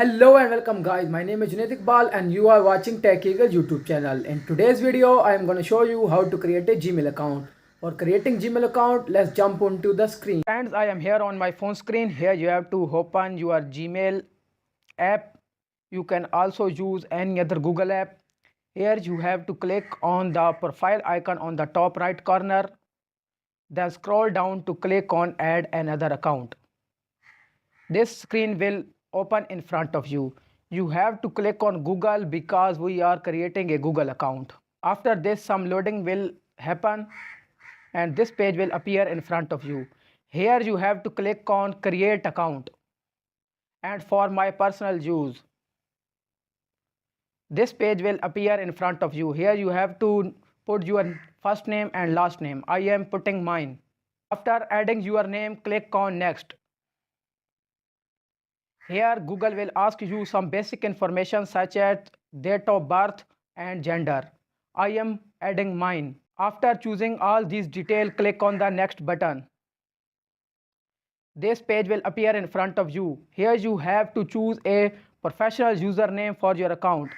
Hello and welcome guys, my name is Junaid Iqbal and you are watching Tech Eagle YouTube channel. In today's video, I am going to show you how to create a Gmail account. For creating Gmail account, let's jump onto the screen. Friends, I am here on my phone screen. Here you have to open your Gmail app. You can also use any other Google app. Here you have to click on the profile icon on the top right corner. Then scroll down to click on add another account. This screen will open in front of you. You have to click on Google because we are creating a Google account. After this, some loading will happen and this page will appear in front of you. Here you have to click on create account. And for my personal use, this page will appear in front of you. Here you have to put your first name and last name. I am putting mine. After adding your name, click on next. Here Google will ask you some basic information such as date of birth and gender. I am adding mine. After choosing all these details, click on the next button. This page will appear in front of you. Here you have to choose a professional username for your account.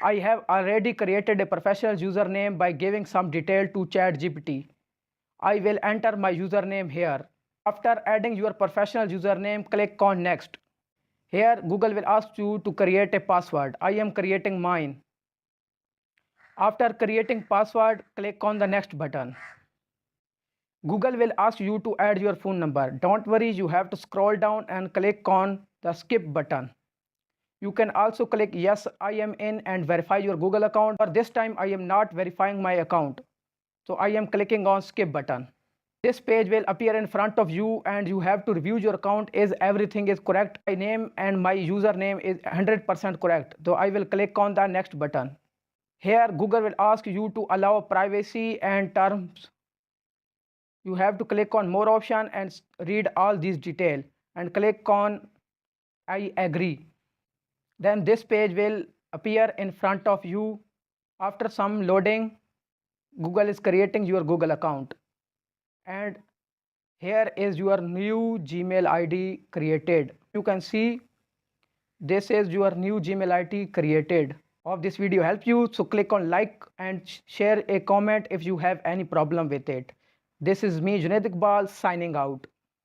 I have already created a professional username by giving some detail to ChatGPT. I will enter my username here. After adding your professional username, click on next. Here Google will ask you to create a password. I am creating mine. After creating password, click on the next button. Google will ask you to add your phone number. Don't worry, you have to scroll down and click on the skip button. You can also click yes, I am in and verify your Google account. For this time, I am not verifying my account. So I am clicking on skip button. This page will appear in front of you and you have to review your account is everything is correct. My name and my username is 100% correct. So I will click on the next button. Here Google will ask you to allow privacy and terms. You have to click on more option and read all these details and click on I agree. Then this page will appear in front of you. After some loading, Google is creating your Google account. And here is your new Gmail ID created. You can see this is your new Gmail ID created. Hope this video helped you. So click on like and share a comment if you have any problem with it. This is me, Junaid Iqbal, signing out.